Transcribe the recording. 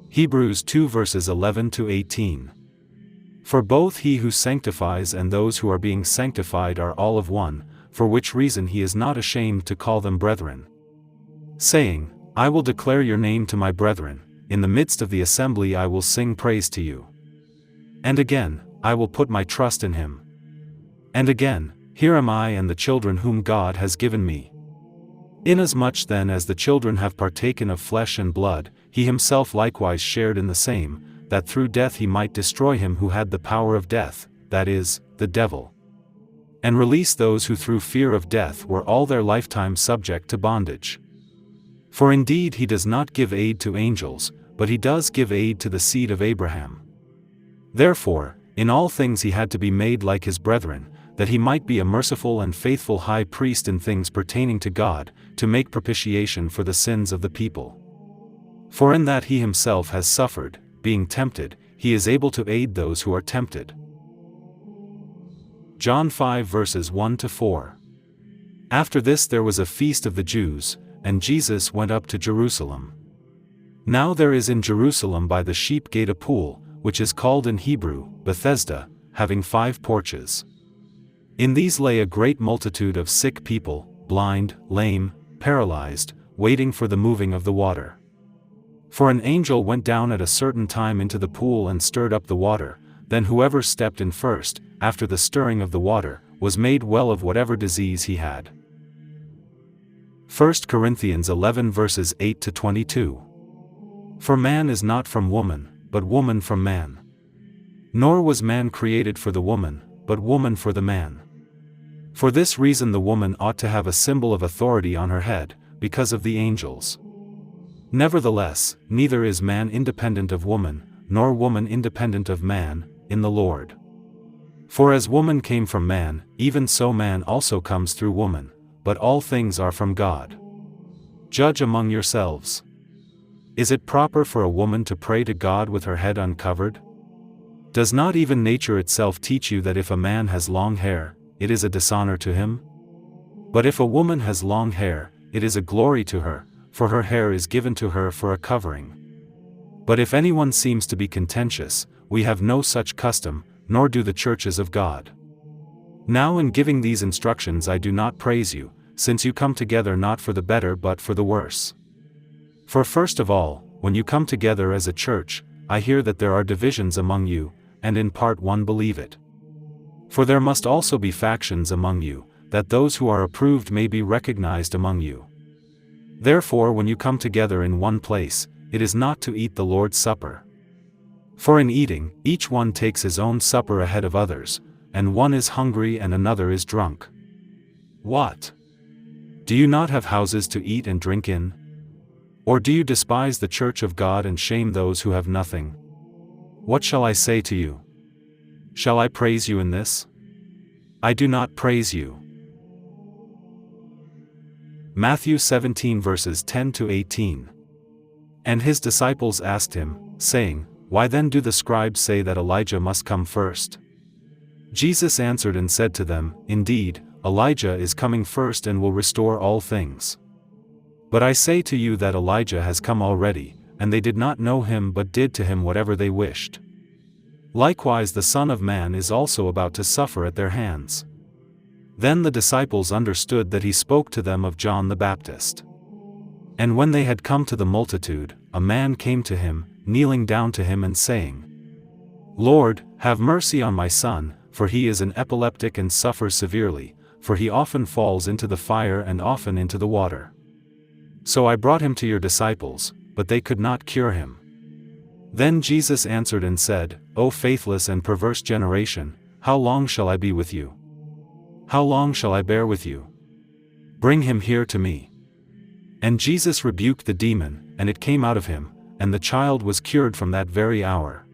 Hebrews 2 verses 11 to 18. For both he who sanctifies and those who are being sanctified are all of one, for which reason he is not ashamed to call them brethren, saying, I will declare your name to my brethren, in the midst of the assembly I will sing praise to you. And again, I will put my trust in him. And again, here am I and the children whom God has given me. Inasmuch then as the children have partaken of flesh and blood, he himself likewise shared in the same, that through death he might destroy him who had the power of death, that is, the devil, and release those who through fear of death were all their lifetime subject to bondage. For indeed he does not give aid to angels, but he does give aid to the seed of Abraham. Therefore, in all things he had to be made like his brethren, that he might be a merciful and faithful high priest in things pertaining to God, to make propitiation for the sins of the people. For in that he himself has suffered, being tempted, he is able to aid those who are tempted. John 5 verses 1 to 4. After this there was a feast of the Jews, and Jesus went up to Jerusalem. Now there is in Jerusalem by the sheep gate a pool, which is called in Hebrew, Bethesda, having 5 porches. In these lay a great multitude of sick people, blind, lame, paralyzed, waiting for the moving of the water. For an angel went down at a certain time into the pool and stirred up the water, then whoever stepped in first, after the stirring of the water, was made well of whatever disease he had. 1 Corinthians 11 verses 8 to 22. For man is not from woman, but woman from man. Nor was man created for the woman, but woman for the man. For this reason the woman ought to have a symbol of authority on her head, because of the angels. Nevertheless, neither is man independent of woman, nor woman independent of man, in the Lord. For as woman came from man, even so man also comes through woman, but all things are from God. Judge among yourselves. Is it proper for a woman to pray to God with her head uncovered? Does not even nature itself teach you that if a man has long hair, it is a dishonor to him? But if a woman has long hair, it is a glory to her, for her hair is given to her for a covering. But if anyone seems to be contentious, we have no such custom, nor do the churches of God. Now in giving these instructions I do not praise you, since you come together not for the better but for the worse. For first of all, when you come together as a church, I hear that there are divisions among you, and in part one believe it. For there must also be factions among you, that those who are approved may be recognized among you. Therefore when you come together in one place, it is not to eat the Lord's Supper. For in eating, each one takes his own supper ahead of others, and one is hungry and another is drunk. What? Do you not have houses to eat and drink in? Or do you despise the church of God and shame those who have nothing? What shall I say to you? Shall I praise you in this? I do not praise you. Matthew 17 verses 10 to 18. And his disciples asked him, saying, Why then do the scribes say that Elijah must come first? Jesus answered and said to them, Indeed, Elijah is coming first and will restore all things. But I say to you that Elijah has come already, and they did not know him but did to him whatever they wished. Likewise the Son of Man is also about to suffer at their hands. Then the disciples understood that he spoke to them of John the Baptist. And when they had come to the multitude, a man came to him, kneeling down to him and saying, Lord, have mercy on my son, for he is an epileptic and suffers severely, for he often falls into the fire and often into the water. So I brought him to your disciples, but they could not cure him. Then Jesus answered and said, O faithless and perverse generation, how long shall I be with you? How long shall I bear with you? Bring him here to me. And Jesus rebuked the demon, and it came out of him, and the child was cured from that very hour.